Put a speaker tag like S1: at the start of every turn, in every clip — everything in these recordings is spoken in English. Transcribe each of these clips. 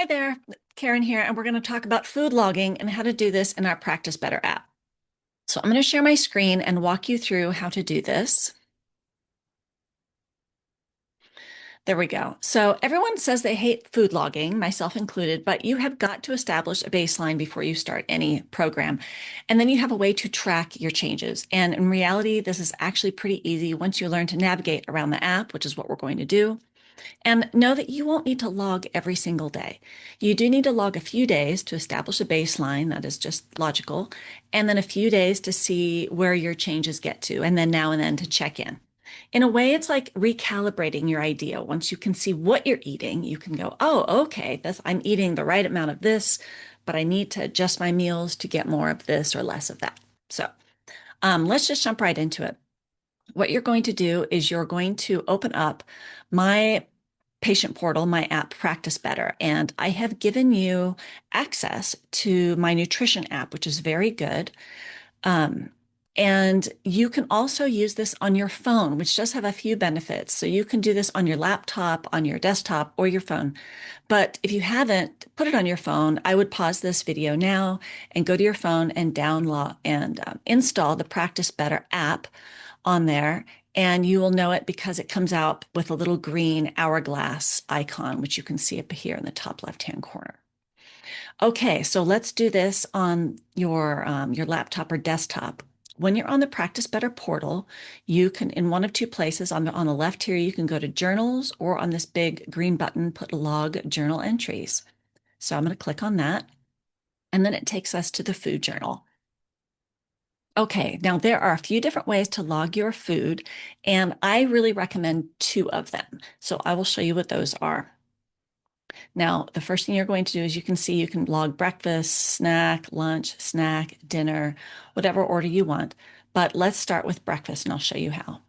S1: Hi there, Karen here, and we're going to talk about food logging and how to do this in our Practice Better app. So I'm going to share my screen and walk you through how to do this. There we go. So everyone says they hate food logging, myself included, but you have got to establish a baseline before you start any program. And then you have a way to track your changes. And in reality, this is actually pretty easy once you learn to navigate around the app, which is what we're going to do. And know that you won't need to log every single day. You do need to log a few days to establish a baseline, that is just logical, and then a few days to see where your changes get to, and then now and then to check in. In a way, it's like recalibrating your idea. Once you can see what you're eating, you can go, oh, okay, I'm eating the right amount of this, but I need to adjust my meals to get more of this or less of that. So let's just jump right into it. What you're going to do is you're going to open up my patient portal, my app Practice Better, and I have given you access to my nutrition app, which is very good. Um, and you can also use this on your phone, which does have a few benefits. So you can do this on your laptop, on your desktop, or your phone. But if you haven't put it on your phone, I would pause this video now and go to your phone and download and install the Practice Better app on there. And you will know it because it comes out with a little green hourglass icon, which you can see up here in the top left-hand corner. Okay, so let's do this on your laptop or desktop. When you're on the Practice Better portal, you can, in one of two places, on the left here, you can go to Journals, or on this big green button, put Log Journal Entries. So I'm going to click on that, and then it takes us to the food journal. Okay, now there are a few different ways to log your food, and I really recommend two of them. So I will show you what those are. Now, the first thing you're going to do is you can log breakfast, snack, lunch, snack, dinner, whatever order you want. But let's start with breakfast, and I'll show you how.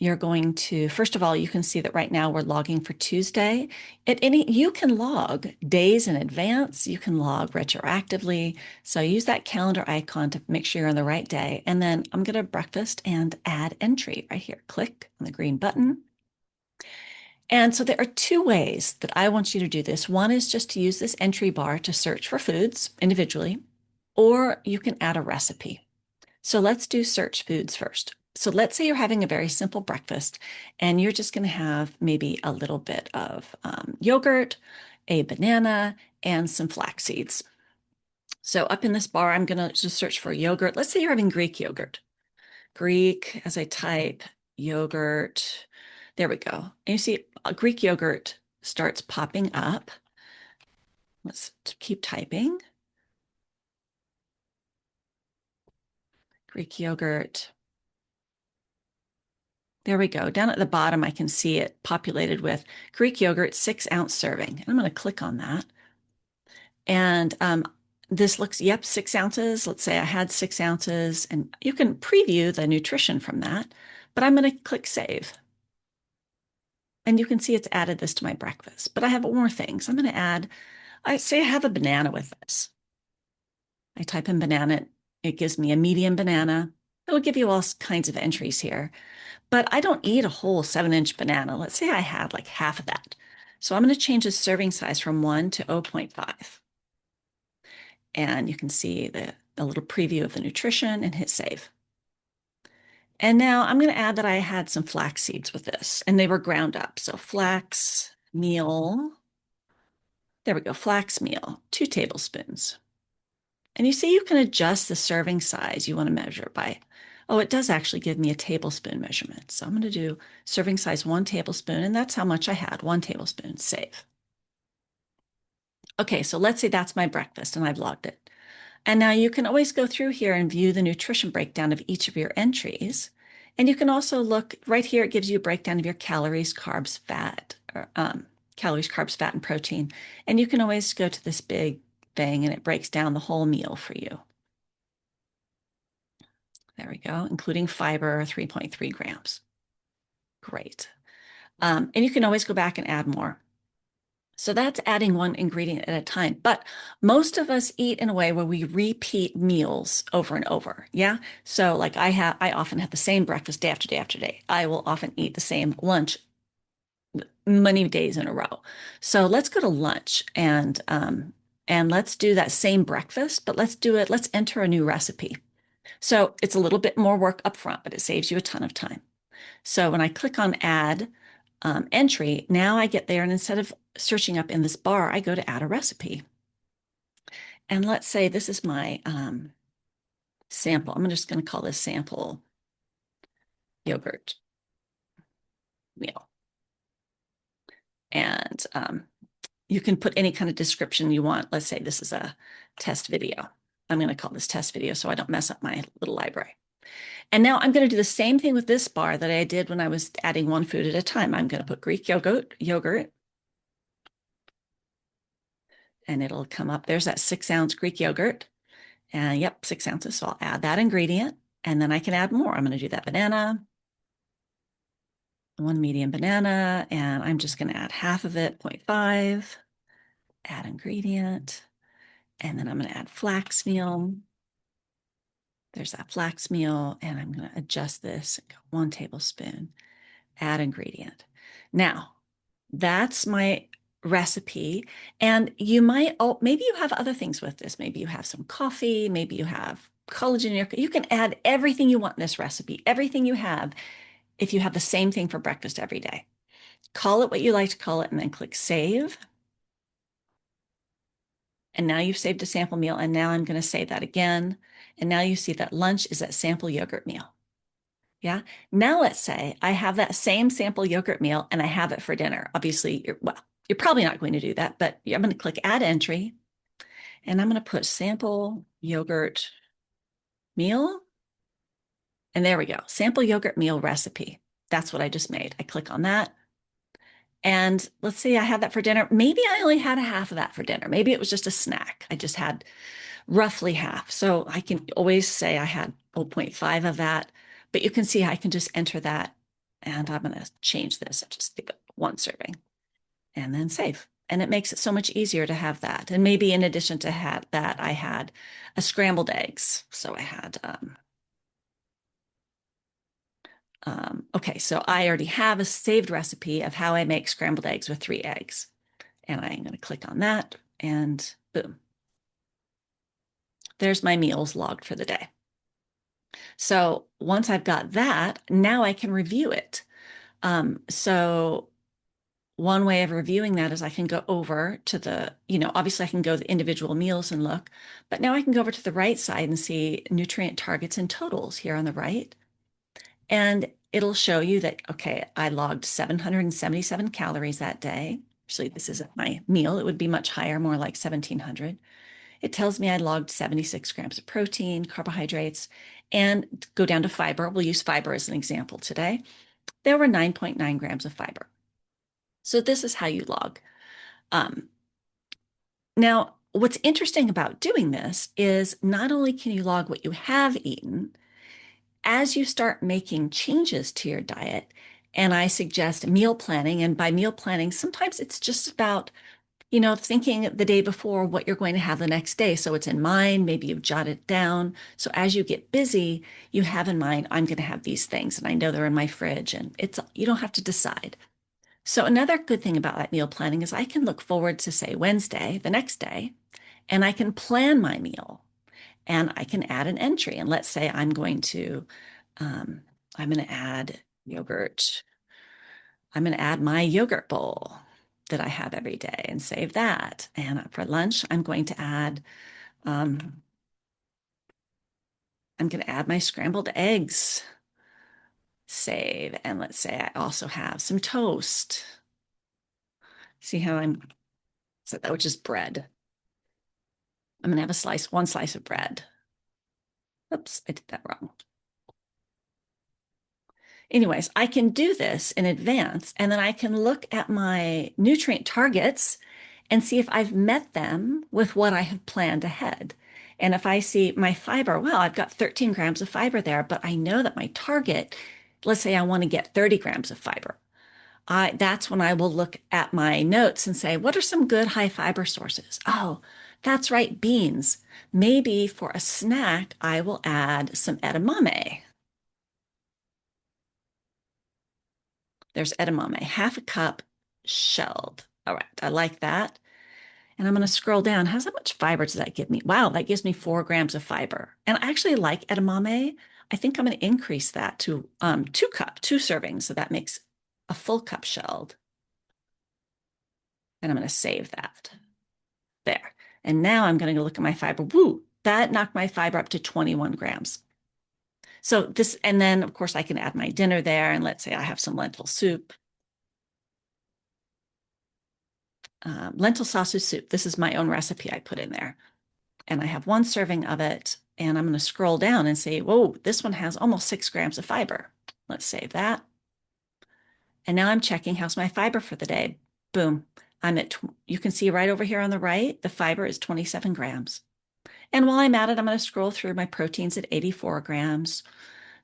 S1: You're going to, first of all, you can see that right now we're logging for Tuesday. You can log days in advance, you can log retroactively. So use that calendar icon to make sure you're on the right day. And then I'm going to breakfast and add entry right here. Click on the green button. And so there are two ways that I want you to do this. One is just to use this entry bar to search for foods individually, or you can add a recipe. So let's do search foods first. So let's say you're having a very simple breakfast and you're just going to have maybe a little bit of yogurt, a banana, and some flax seeds. So up in this bar, I'm going to just search for yogurt. Let's say you're having Greek yogurt. Greek, as I type yogurt, there we go. And you see Greek yogurt starts popping up. Let's keep typing. Greek yogurt. There we go. Down at the bottom, I can see it populated with Greek yogurt, 6-ounce serving. And I'm going to click on that. And this looks, yep, 6 ounces. Let's say I had 6 ounces, and you can preview the nutrition from that. But I'm going to click save. And you can see it's added this to my breakfast. But I have more things. I'm going to add, I say I have a banana with this. I type in banana. It gives me a medium banana. It'll give you all kinds of entries here. But I don't eat a whole 7-inch banana. Let's say I had like half of that. So I'm going to change the serving size from 1 to 0.5. And you can see a little preview of the nutrition and hit save. And now I'm going to add that I had some flax seeds with this, and they were ground up. So flax meal, there we go, flax meal, 2 tablespoons. And you see you can adjust the serving size you want to measure by. Oh, it does actually give me a tablespoon measurement. So I'm going to do serving size 1 tablespoon, and that's how much I had, 1 tablespoon, save. Okay, so let's say that's my breakfast and I've logged it. And now you can always go through here and view the nutrition breakdown of each of your entries. And you can also look right here, it gives you a breakdown of your calories, carbs, fat, or calories, carbs, fat, and protein. And you can always go to this big thing and it breaks down the whole meal for you. There we go, including fiber, 3.3 grams. Great. And you can always go back and add more. So that's adding one ingredient at a time. But most of us eat in a way where we repeat meals over and over. Yeah. So like I often have the same breakfast day after day after day. I will often eat the same lunch many days in a row. So let's go to lunch and let's do that same breakfast, but let's do it. Let's enter a new recipe. So it's a little bit more work up front, but it saves you a ton of time. So when I click on add entry, now I get there, and instead of searching up in this bar, I go to add a recipe. And let's say this is my sample. I'm just going to call this sample yogurt meal. And you can put any kind of description you want. Let's say this is a test video. I'm going to call this test video so I don't mess up my little library. And now I'm going to do the same thing with this bar that I did when I was adding one food at a time. I'm going to put Greek yogurt, and it'll come up. There's that 6-ounce Greek yogurt. And yep, 6 ounces. So I'll add that ingredient, and then I can add more. I'm going to do that banana, one medium banana, and I'm just going to add half of it, 0.5, add ingredient, and then I'm going to add flax meal. There's that flax meal, and I'm going to adjust this, 1 tablespoon, add ingredient. Now, that's my recipe. And you might, oh, maybe you have other things with this. Maybe you have some coffee, maybe you have collagen in your, you can add everything you want in this recipe, everything you have, if you have the same thing for breakfast every day. Call it what you like to call it, and then click save. And now you've saved a sample meal. And now I'm going to save that again. And now you see that lunch is that sample yogurt meal. Yeah. Now let's say I have that same sample yogurt meal and I have it for dinner. Obviously, you're probably not going to do that, but I'm going to click add entry, and I'm going to put sample yogurt meal. And there we go. Sample yogurt meal recipe. That's what I just made. I click on that. And let's say I had that for dinner. Maybe I only had a half of that for dinner. Maybe it was just a snack. I just had roughly half. So I can always say I had 0.5 of that, but you can see I can just enter that, and I'm going to change this. I just think 1 serving and then save. And it makes it so much easier to have that. And maybe in addition to that, I had a scrambled eggs. So I had, okay, so I already have a saved recipe of how I make scrambled eggs with 3 eggs. And I'm going to click on that, and boom. There's my meals logged for the day. So once I've got that, now I can review it. So one way of reviewing that is I can go over to the, obviously I can go to the individual meals and look, but now I can go over to the right side and see nutrient targets and totals here on the right. And it'll show you that, okay, I logged 777 calories that day. Actually, this isn't my meal. It would be much higher, more like 1,700. It tells me I logged 76 grams of protein, carbohydrates, and go down to fiber. We'll use fiber as an example today. There were 9.9 grams of fiber. So this is how you log. Now, what's interesting about doing this is not only can you log what you have eaten, as you start making changes to your diet, and I suggest meal planning, and by meal planning, sometimes it's just about thinking the day before what you're going to have the next day. So it's in mind, maybe you've jotted it down. So as you get busy, you have in mind, I'm going to have these things, and I know they're in my fridge, and you don't have to decide. So another good thing about that meal planning is I can look forward to, say, Wednesday, the next day, and I can plan my meal, and I can add an entry. And let's say um, I'm going to add yogurt. I'm going to add my yogurt bowl that I have every day and save that. And for lunch, um, I'm going to add my scrambled eggs, save. And let's say I also have some toast. See how which is bread. I'm going to have one slice of bread. Oops, I did that wrong. Anyways, I can do this in advance, and then I can look at my nutrient targets and see if I've met them with what I have planned ahead. And if I see my fiber, well, I've got 13 grams of fiber there, but I know that my target, let's say I want to get 30 grams of fiber. That's when I will look at my notes and say, what are some good high fiber sources? Oh, that's right, beans. Maybe for a snack, I will add some edamame. There's edamame, half a cup shelled. All right, I like that. And I'm going to scroll down. How much fiber does that give me? Wow, that gives me 4 grams of fiber. And I actually like edamame. I think I'm going to increase that to 2 servings. So that makes a full cup shelled. And I'm going to save that there. And now I'm going to go look at my fiber. Woo, that knocked my fiber up to 21 grams. So this, and then of course I can add my dinner there. And let's say I have some lentil soup. Lentil sausage soup. This is my own recipe I put in there. And I have 1 serving of it. And I'm going to scroll down and say, whoa, this one has almost 6 grams of fiber. Let's save that. And now I'm checking how's my fiber for the day. Boom. You can see right over here on the right, the fiber is 27 grams. And while I'm at it, I'm going to scroll through my proteins at 84 grams.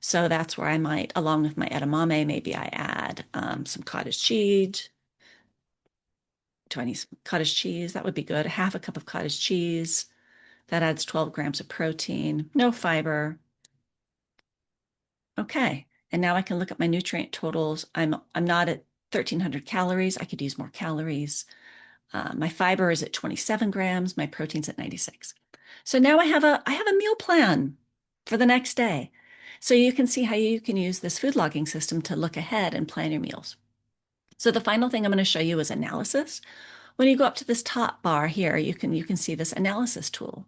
S1: So that's where I might, along with my edamame, maybe I add some cottage cheese. Do I need some cottage cheese? That would be good. Half a cup of cottage cheese. That adds 12 grams of protein, no fiber. Okay. And now I can look at my nutrient totals. I'm not at 1,300 calories. I could use more calories. My fiber is at 27 grams. My protein's at 96. So now I have a meal plan for the next day. So you can see how you can use this food logging system to look ahead and plan your meals. So the final thing I'm going to show you is analysis. When you go up to this top bar here, you can see this analysis tool.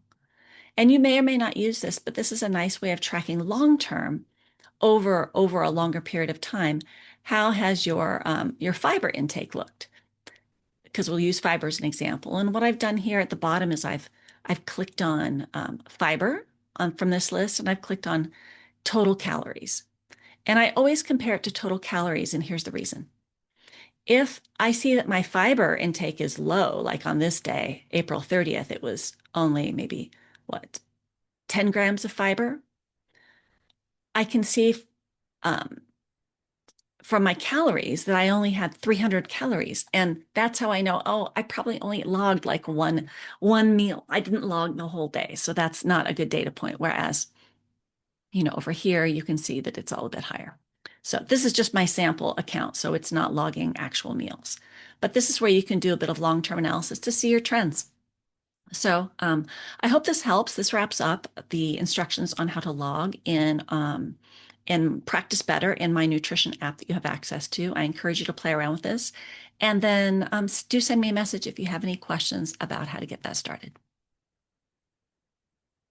S1: And you may or may not use this, but this is a nice way of tracking long-term over a longer period of time. How has your fiber intake looked? Because we'll use fiber as an example. And what I've done here at the bottom is I've clicked on fiber from this list, and I've clicked on total calories. And I always compare it to total calories, and here's the reason. If I see that my fiber intake is low, like on this day, April 30th, it was only maybe, what, 10 grams of fiber, I can see um, from my calories that I only had 300 calories. And that's how I know, oh, I probably only logged like one meal. I didn't log the whole day. So that's not a good data point. Whereas, over here, you can see that it's all a bit higher. So this is just my sample account. So it's not logging actual meals. But this is where you can do a bit of long-term analysis to see your trends. So I hope this helps. This wraps up the instructions on how to log in and practice better in my nutrition app that you have access to. I encourage you to play around with this. And then do send me a message if you have any questions about how to get that started.